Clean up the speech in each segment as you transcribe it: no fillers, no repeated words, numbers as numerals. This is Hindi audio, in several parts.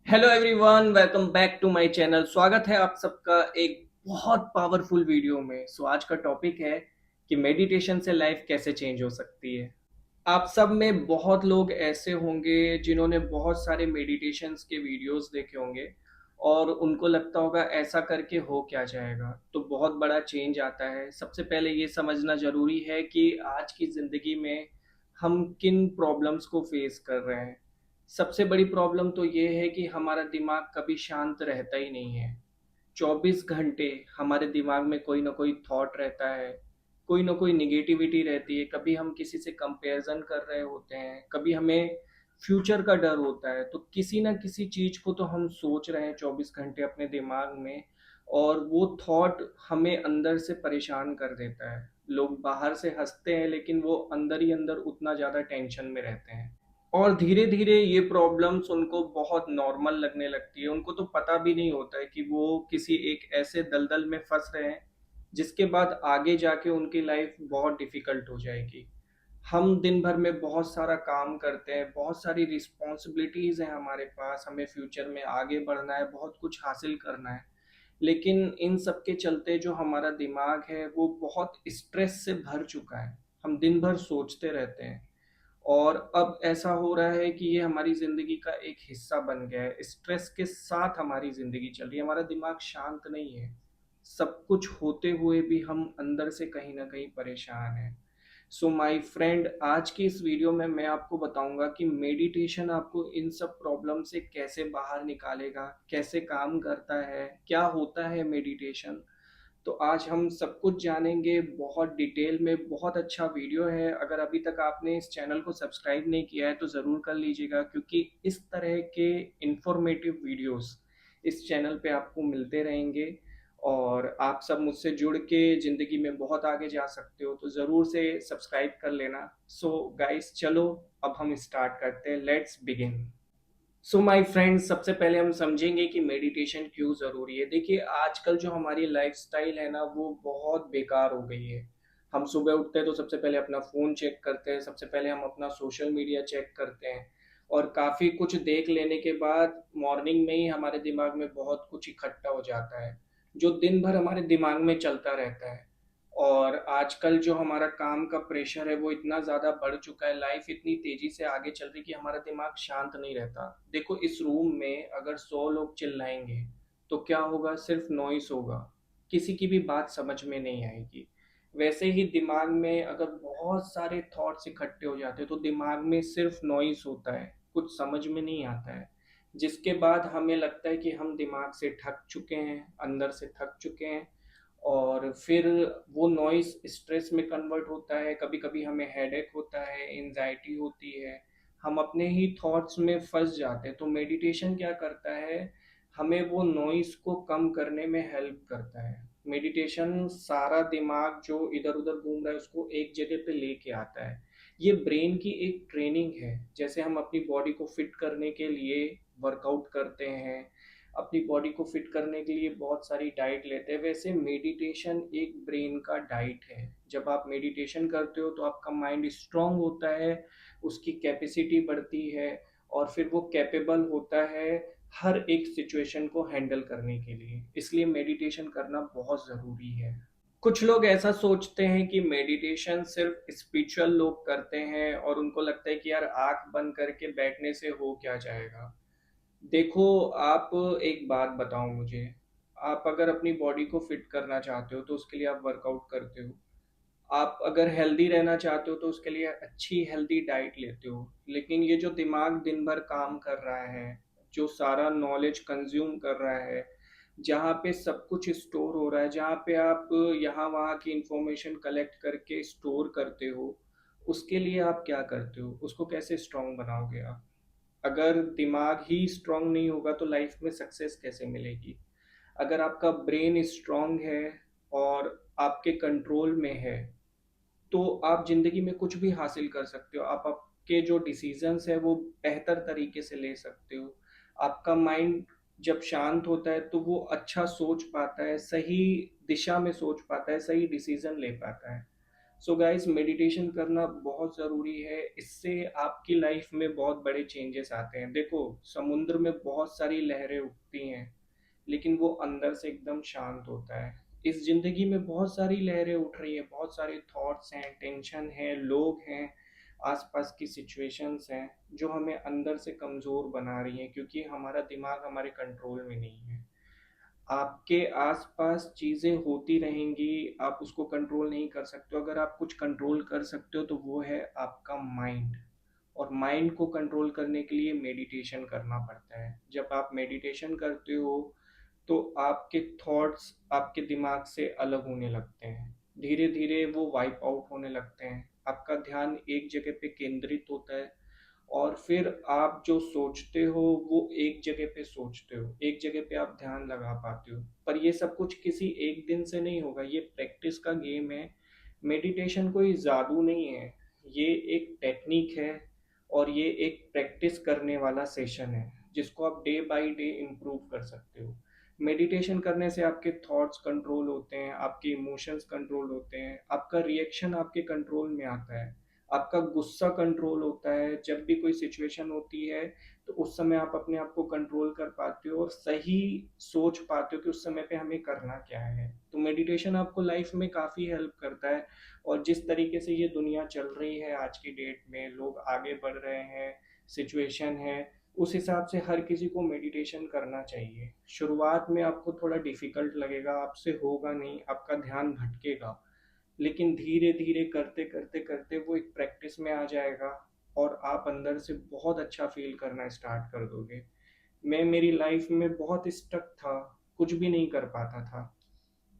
Hello everyone, welcome back to my channel. स्वागत है आप सबका एक बहुत पावरफुल वीडियो में। आज का टॉपिक है कि मेडिटेशन से लाइफ कैसे चेंज हो सकती है। आप सब में बहुत लोग ऐसे होंगे जिन्होंने बहुत सारे मेडिटेशंस के वीडियोस देखे होंगे और उनको लगता होगा ऐसा करके हो क्या जाएगा, तो बहुत बड़ा चेंज आता है। सबसे पहले ये समझना ज़रूरी है कि आज की ज़िंदगी में हम किन प्रॉब्लम्स को फेस कर रहे हैं। सबसे बड़ी प्रॉब्लम तो ये है कि हमारा दिमाग कभी शांत रहता ही नहीं है। 24 घंटे हमारे दिमाग में कोई ना कोई थॉट रहता है, कोई ना कोई निगेटिविटी रहती है। कभी हम किसी से कंपैरिजन कर रहे होते हैं, कभी हमें फ्यूचर का डर होता है। तो किसी ना किसी चीज़ को तो हम सोच रहे हैं 24 घंटे अपने दिमाग में, और वो थॉट हमें अंदर से परेशान कर देता है। लोग बाहर से हंसते हैं लेकिन वो अंदर ही अंदर उतना ज़्यादा टेंशन में रहते हैं। और धीरे धीरे ये प्रॉब्लम्स उनको बहुत नॉर्मल लगने लगती है। उनको तो पता भी नहीं होता है कि वो किसी एक ऐसे दलदल में फंस रहे हैं जिसके बाद आगे जाके उनकी लाइफ बहुत डिफिकल्ट हो जाएगी। हम दिन भर में बहुत सारा काम करते हैं, बहुत सारी रिस्पॉन्सिबिलिटीज़ हैं हमारे पास, हमें फ्यूचर में आगे बढ़ना है, बहुत कुछ हासिल करना है। लेकिन इन सब के चलते जो हमारा दिमाग है वो बहुत स्ट्रेस से भर चुका है। हम दिन भर सोचते रहते हैं और अब ऐसा हो रहा है कि ये हमारी ज़िंदगी का एक हिस्सा बन गया है। स्ट्रेस के साथ हमारी ज़िंदगी चल रही है, हमारा दिमाग शांत नहीं है। सब कुछ होते हुए भी हम अंदर से कहीं न कहीं परेशान हैं। सो माय फ्रेंड, आज की इस वीडियो में मैं आपको बताऊँगा कि मेडिटेशन आपको इन सब प्रॉब्लम से कैसे बाहर निकालेगा, कैसे काम करता है, क्या होता है मेडिटेशन। तो आज हम सब कुछ जानेंगे बहुत डिटेल में। बहुत अच्छा वीडियो है। अगर अभी तक आपने इस चैनल को सब्सक्राइब नहीं किया है तो ज़रूर कर लीजिएगा, क्योंकि इस तरह के इंफॉर्मेटिव वीडियोस इस चैनल पे आपको मिलते रहेंगे और आप सब मुझसे जुड़ के ज़िंदगी में बहुत आगे जा सकते हो। तो ज़रूर से सब्सक्राइब कर लेना। सो गाइस, चलो अब हम स्टार्ट करते हैं। Let's begin. So my friends, सबसे पहले हम समझेंगे कि मेडिटेशन क्यों ज़रूरी है। देखिए, आजकल जो हमारी लाइफस्टाइल है ना, वो बहुत बेकार हो गई है। हम सुबह उठते हैं तो सबसे पहले अपना फ़ोन चेक करते हैं, सबसे पहले हम अपना सोशल मीडिया चेक करते हैं और काफ़ी कुछ देख लेने के बाद मॉर्निंग में ही हमारे दिमाग में बहुत कुछ इकट्ठा हो जाता है, जो दिन भर हमारे दिमाग में चलता रहता है। और आजकल जो हमारा काम का प्रेशर है वो इतना ज़्यादा बढ़ चुका है, लाइफ इतनी तेज़ी से आगे चल रही है कि हमारा दिमाग शांत नहीं रहता। देखो, इस रूम में अगर 100 लोग चिल्लाएंगे तो क्या होगा? सिर्फ नॉइस होगा, किसी की भी बात समझ में नहीं आएगी। वैसे ही दिमाग में अगर बहुत सारे थॉट्स इकट्ठे हो जाते हैं तो दिमाग में सिर्फ नॉइस होता है, कुछ समझ में नहीं आता है। जिसके बाद हमें लगता है कि हम दिमाग से थक चुके हैं, अंदर से थक चुके हैं। और फिर वो नॉइज़ स्ट्रेस में कन्वर्ट होता है। कभी-कभी हमें हेडेक होता है, एंग्ज़ायटी होती है, हम अपने ही थॉट्स में फँस जाते हैं। तो मेडिटेशन क्या करता है, हमें वो नॉइज़ को कम करने में हेल्प करता है। मेडिटेशन सारा दिमाग जो इधर-उधर घूम रहा है उसको एक जगह पे लेके आता है। ये ब्रेन की एक ट्रेनिंग है। जैसे हम अपनी बॉडी को फिट करने के लिए वर्कआउट करते हैं, अपनी बॉडी को फिट करने के लिए बहुत सारी डाइट लेते हैं, वैसे मेडिटेशन एक ब्रेन का डाइट है। जब आप मेडिटेशन करते हो तो आपका माइंड स्ट्रांग होता है, उसकी कैपेसिटी बढ़ती है और फिर वो कैपेबल होता है हर एक सिचुएशन को हैंडल करने के लिए। इसलिए मेडिटेशन करना बहुत ज़रूरी है। कुछ लोग ऐसा सोचते हैं कि मेडिटेशन सिर्फ स्पिरिचुअल लोग करते हैं और उनको लगता है कि यार आंख बंद करके बैठने से हो क्या जाएगा। देखो, आप एक बात बताओ मुझे, आप अगर अपनी बॉडी को फिट करना चाहते हो तो उसके लिए आप वर्कआउट करते हो। आप अगर हेल्दी रहना चाहते हो तो उसके लिए अच्छी हेल्दी डाइट लेते हो। लेकिन ये जो दिमाग दिन भर काम कर रहा है, जो सारा नॉलेज कंज्यूम कर रहा है, जहाँ पे सब कुछ स्टोर हो रहा है, जहाँ पे आप यहाँ वहाँ की इंफॉर्मेशन कलेक्ट करके स्टोर करते हो, उसके लिए आप क्या करते हो? उसको कैसे स्ट्रॉन्ग बनाओगे आप? अगर दिमाग ही स्ट्रांग नहीं होगा तो लाइफ में सक्सेस कैसे मिलेगी? अगर आपका ब्रेन स्ट्रांग है और आपके कंट्रोल में है तो आप ज़िंदगी में कुछ भी हासिल कर सकते हो। आप आपके जो डिसीजंस है वो बेहतर तरीके से ले सकते हो। आपका माइंड जब शांत होता है तो वो अच्छा सोच पाता है, सही दिशा में सोच पाता है, सही डिसीजन ले पाता है। सो गाइस, मेडिटेशन करना बहुत ज़रूरी है। इससे आपकी लाइफ में बहुत बड़े चेंजेस आते हैं। देखो, समुद्र में बहुत सारी लहरें उठती हैं, लेकिन वो अंदर से एकदम शांत होता है। इस ज़िंदगी में बहुत सारी लहरें उठ रही हैं, बहुत सारे थॉट्स हैं, टेंशन है, लोग हैं, आसपास की सिचुएशंस हैं, जो हमें अंदर से कमज़ोर बना रही हैं, क्योंकि हमारा दिमाग हमारे कंट्रोल में नहीं है। आपके आसपास चीज़ें होती रहेंगी, आप उसको कंट्रोल नहीं कर सकते हो। अगर आप कुछ कंट्रोल कर सकते हो तो वो है आपका माइंड। और माइंड को कंट्रोल करने के लिए मेडिटेशन करना पड़ता है। जब आप मेडिटेशन करते हो तो आपके थॉट्स आपके दिमाग से अलग होने लगते हैं। धीरे धीरे वो वाइप आउट होने लगते हैं। आपका ध्यान एक जगह पे केंद्रित होता है, और फिर आप जो सोचते हो वो एक जगह पे सोचते हो, एक जगह पे आप ध्यान लगा पाते हो। पर ये सब कुछ किसी एक दिन से नहीं होगा, ये प्रैक्टिस का गेम है। मेडिटेशन कोई जादू नहीं है, ये एक टेक्निक है, और ये एक प्रैक्टिस करने वाला सेशन है, जिसको आप डे बाय डे इम्प्रूव कर सकते हो। मेडिटेशन करने से आपके थॉट्स कंट्रोल होते हैं, आपके इमोशंस कंट्रोल होते हैं, आपका रिएक्शन आपके कंट्रोल में आता है, आपका गुस्सा कंट्रोल होता है। जब भी कोई सिचुएशन होती है तो उस समय आप अपने आप को कंट्रोल कर पाते हो और सही सोच पाते हो कि उस समय पे हमें करना क्या है। तो मेडिटेशन आपको लाइफ में काफ़ी हेल्प करता है। और जिस तरीके से ये दुनिया चल रही है आज की डेट में, लोग आगे बढ़ रहे हैं, सिचुएशन है, उस हिसाब से हर किसी को मेडिटेशन करना चाहिए। शुरुआत में आपको थोड़ा डिफिकल्ट लगेगा, आपसे होगा नहीं, आपका ध्यान भटकेगा, लेकिन धीरे धीरे करते करते करते वो एक प्रैक्टिस में आ जाएगा, और आप अंदर से बहुत अच्छा फील करना स्टार्ट कर दोगे। मैं मेरी लाइफ में बहुत स्टक था, कुछ भी नहीं कर पाता था,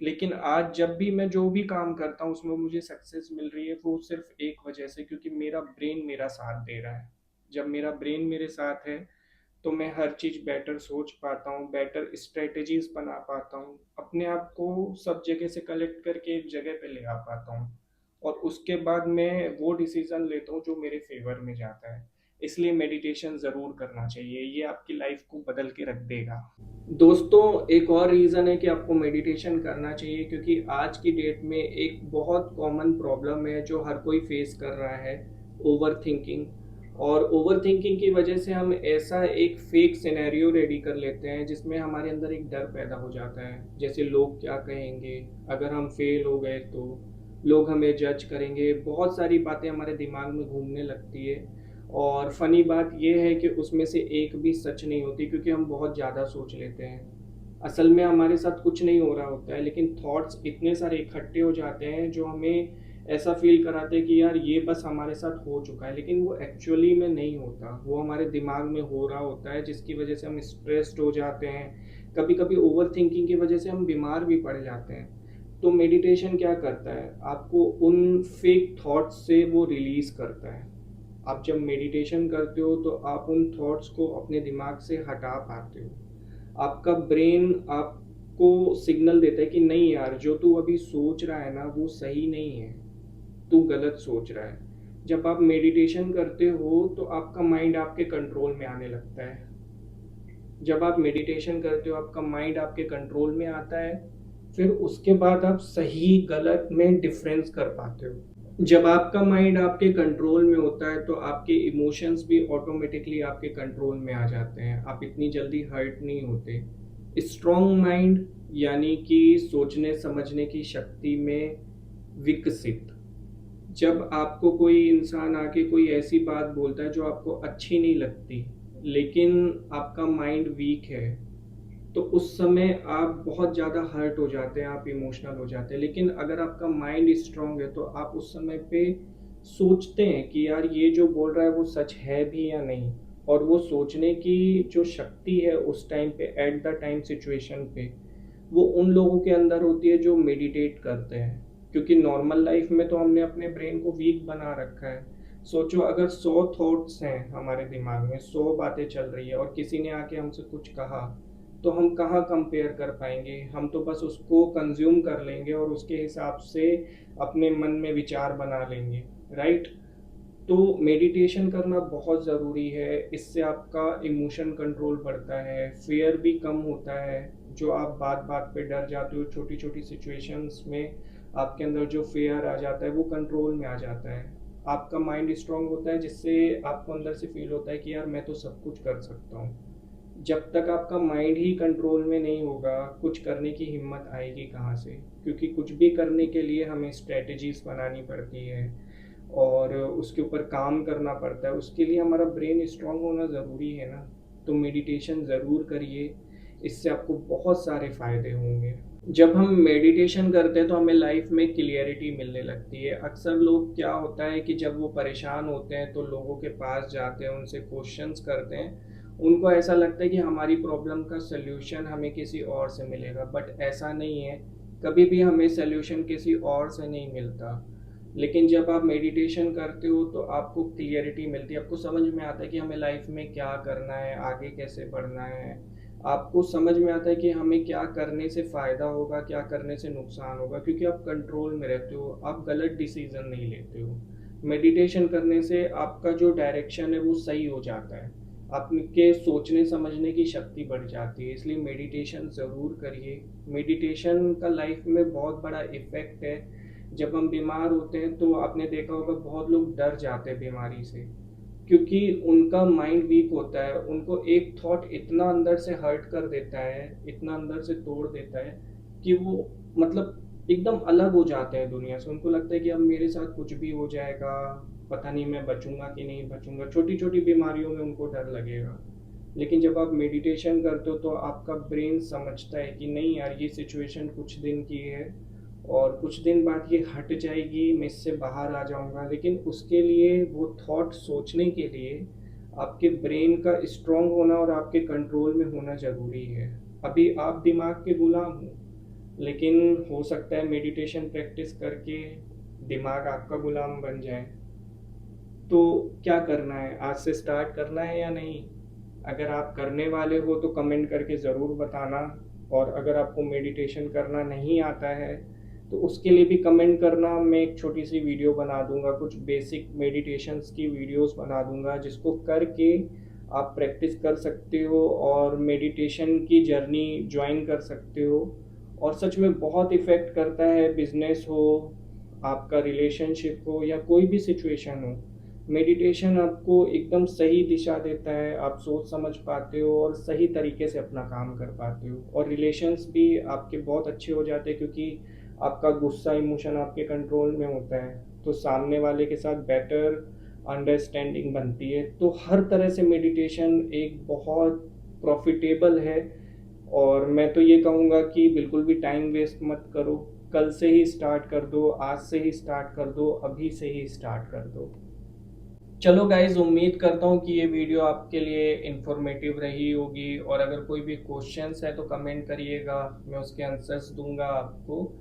लेकिन आज जब भी मैं जो भी काम करता हूँ उसमें मुझे सक्सेस मिल रही है, वो सिर्फ एक वजह से, क्योंकि मेरा ब्रेन मेरा साथ दे रहा है। जब मेरा ब्रेन मेरे साथ है तो मैं हर चीज़ बेटर सोच पाता हूँ, बेटर स्ट्रेटजीज बना पाता हूँ, अपने आप को सब जगह से कलेक्ट करके एक जगह पे ले आ पाता हूँ, और उसके बाद मैं वो डिसीजन लेता हूँ जो मेरे फेवर में जाता है। इसलिए मेडिटेशन ज़रूर करना चाहिए, ये आपकी लाइफ को बदल के रख देगा। दोस्तों, एक और रीज़न है कि आपको मेडिटेशन करना चाहिए, क्योंकि आज की डेट में एक बहुत कॉमन प्रॉब्लम है जो हर कोई फेस कर रहा है, ओवर थिंकिंग। और ओवर थिंकिंग की वजह से हम ऐसा एक फेक सिनेरियो रेडी कर लेते हैं जिसमें हमारे अंदर एक डर पैदा हो जाता है, जैसे लोग क्या कहेंगे, अगर हम फेल हो गए तो लोग हमें जज करेंगे, बहुत सारी बातें हमारे दिमाग में घूमने लगती है। और फ़नी बात ये है कि उसमें से एक भी सच नहीं होती, क्योंकि हम बहुत ज़्यादा सोच लेते हैं। असल में हमारे साथ कुछ नहीं हो रहा होता है, लेकिन थॉट्स इतने सारे इकट्ठे हो जाते हैं जो हमें ऐसा फ़ील कराते हैं कि यार ये बस हमारे साथ हो चुका है, लेकिन वो एक्चुअली में नहीं होता, वो हमारे दिमाग में हो रहा होता है, जिसकी वजह से हम स्ट्रेस्ड हो जाते हैं। कभी-कभी ओवरथिंकिंग की वजह से हम बीमार भी पड़ जाते हैं। तो मेडिटेशन क्या करता है, आपको उन फेक थॉट्स से वो रिलीज़ करता है। आप जब मेडिटेशन करते हो तो आप उन थॉट्स को अपने दिमाग से हटा पाते हो। आपका ब्रेन आपको सिग्नल देता है कि नहीं यार, जो तू अभी सोच रहा है ना वो सही नहीं है, तू गलत सोच रहा है। जब आप मेडिटेशन करते हो तो आपका माइंड आपके कंट्रोल में आने लगता है। जब आप मेडिटेशन करते हो आपका माइंड आपके कंट्रोल में आता है, फिर उसके बाद आप सही गलत में डिफरेंस कर पाते हो। जब आपका माइंड आपके कंट्रोल में होता है तो आपके इमोशंस भी ऑटोमेटिकली आपके कंट्रोल में आ जाते हैं, आप इतनी जल्दी हर्ट नहीं होते। स्ट्रॉन्ग माइंड यानी कि सोचने समझने की शक्ति में विकसित। जब आपको कोई इंसान आके कोई ऐसी बात बोलता है जो आपको अच्छी नहीं लगती, लेकिन आपका माइंड वीक है, तो उस समय आप बहुत ज़्यादा हर्ट हो जाते हैं, आप इमोशनल हो जाते हैं। लेकिन अगर आपका माइंड स्ट्रांग है तो आप उस समय पे सोचते हैं कि यार ये जो बोल रहा है वो सच है भी या नहीं। और वो सोचने की जो शक्ति है उस टाइम पे, एट द टाइम सिचुएशन पे, वो उन लोगों के अंदर होती है जो मेडिटेट करते हैं। क्योंकि नॉर्मल लाइफ में तो हमने अपने ब्रेन को वीक बना रखा है। सोचो, अगर 100 थॉट्स हैं हमारे दिमाग में, 100 बातें चल रही है, और किसी ने आके हमसे कुछ कहा, तो हम कहाँ कंपेयर कर पाएंगे। हम तो बस उसको कंज्यूम कर लेंगे और उसके हिसाब से अपने मन में विचार बना लेंगे, राइट। तो मेडिटेशन करना बहुत ज़रूरी है, इससे आपका इमोशन कंट्रोल बढ़ता है, फियर भी कम होता है। जो आप बात बात पे डर जाते हो, छोटी छोटी सिचुएशंस में आपके अंदर जो फेयर आ जाता है वो कंट्रोल में आ जाता है। आपका माइंड स्ट्रांग होता है जिससे आपको अंदर से फील होता है कि यार मैं तो सब कुछ कर सकता हूँ। जब तक आपका माइंड ही कंट्रोल में नहीं होगा, कुछ करने की हिम्मत आएगी कहाँ से? क्योंकि कुछ भी करने के लिए हमें स्ट्रेटजीज बनानी पड़ती है और उसके ऊपर काम करना पड़ता है। उसके लिए हमारा ब्रेन स्ट्रांग होना ज़रूरी है ना। तो मेडिटेशन ज़रूर करिए, इससे आपको बहुत सारे फ़ायदे होंगे। जब हम मेडिटेशन करते हैं तो हमें लाइफ में क्लियरिटी मिलने लगती है। अक्सर लोग क्या होता है कि जब वो परेशान होते हैं तो लोगों के पास जाते हैं, उनसे क्वेश्चंस करते हैं। उनको ऐसा लगता है कि हमारी प्रॉब्लम का सल्यूशन हमें किसी और से मिलेगा, बट ऐसा नहीं है। कभी भी हमें सल्यूशन किसी और से नहीं मिलता। लेकिन जब आप मेडिटेशन करते हो तो आपको क्लियरिटी मिलती है, आपको समझ में आता है कि हमें लाइफ में क्या करना है, आगे कैसे बढ़ना है। आपको समझ में आता है कि हमें क्या करने से फ़ायदा होगा, क्या करने से नुकसान होगा, क्योंकि आप कंट्रोल में रहते हो, आप गलत डिसीज़न नहीं लेते हो। मेडिटेशन करने से आपका जो डायरेक्शन है वो सही हो जाता है, आपके सोचने समझने की शक्ति बढ़ जाती है। इसलिए मेडिटेशन ज़रूर करिए। मेडिटेशन का लाइफ में बहुत बड़ा इफ़ेक्ट है। जब हम बीमार होते हैं तो आपने देखा होगा बहुत लोग डर जाते हैं बीमारी से, क्योंकि उनका माइंड वीक होता है। उनको एक थॉट इतना अंदर से हर्ट कर देता है, इतना अंदर से तोड़ देता है कि वो मतलब एकदम अलग हो जाते हैं दुनिया से। उनको लगता है कि अब मेरे साथ कुछ भी हो जाएगा, पता नहीं मैं बचूंगा कि नहीं बचूंगा। छोटी छोटी बीमारियों में उनको डर लगेगा। लेकिन जब आप मेडिटेशन करते हो तो आपका ब्रेन समझता है कि नहीं यार, ये सिचुएशन कुछ दिन की है और कुछ दिन बाद ये हट जाएगी, मैं इससे बाहर आ जाऊंगा। लेकिन उसके लिए वो थॉट सोचने के लिए आपके ब्रेन का स्ट्रांग होना और आपके कंट्रोल में होना ज़रूरी है। अभी आप दिमाग के गुलाम हो, लेकिन हो सकता है मेडिटेशन प्रैक्टिस करके दिमाग आपका गुलाम बन जाए। तो क्या करना है, आज से स्टार्ट करना है या नहीं? अगर आप करने वाले हो तो कमेंट करके ज़रूर बताना। और अगर आपको मेडिटेशन करना नहीं आता है तो उसके लिए भी कमेंट करना। मैं एक छोटी सी वीडियो बना दूंगा, कुछ बेसिक मेडिटेशंस की वीडियोस बना दूंगा जिसको करके आप प्रैक्टिस कर सकते हो और मेडिटेशन की जर्नी ज्वाइन कर सकते हो। और सच में बहुत इफ़ेक्ट करता है, बिजनेस हो, आपका रिलेशनशिप हो या कोई भी सिचुएशन हो। मेडिटेशन आपको एकदम सही दिशा देता है, आप सोच समझ पाते हो और सही तरीके से अपना काम कर पाते हो। और रिलेशंस भी आपके बहुत अच्छे हो जाते हैं, क्योंकि आपका गुस्सा इमोशन आपके कंट्रोल में होता है, तो सामने वाले के साथ बेटर अंडरस्टैंडिंग बनती है। तो हर तरह से मेडिटेशन एक बहुत प्रॉफिटेबल है। और मैं तो ये कहूँगा कि बिल्कुल भी टाइम वेस्ट मत करो। कल से ही स्टार्ट कर दो, आज से ही स्टार्ट कर दो, अभी से ही स्टार्ट कर दो। चलो गाइज, उम्मीद करता हूँ कि ये वीडियो आपके लिए इंफॉर्मेटिव रही होगी। और अगर कोई भी क्वेश्चंस है तो कमेंट करिएगा, मैं उसके आंसर्स दूंगा आपको।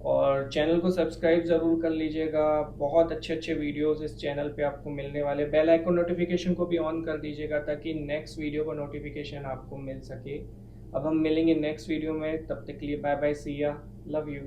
और चैनल को सब्सक्राइब ज़रूर कर लीजिएगा। बहुत अच्छे अच्छे वीडियोस इस चैनल पे आपको मिलने वाले। बेल आइकन नोटिफिकेशन को भी ऑन कर दीजिएगा ताकि नेक्स्ट वीडियो का नोटिफिकेशन आपको मिल सके। अब हम मिलेंगे नेक्स्ट वीडियो में, तब तक के लिए बाय बाय, सी या, लव यू।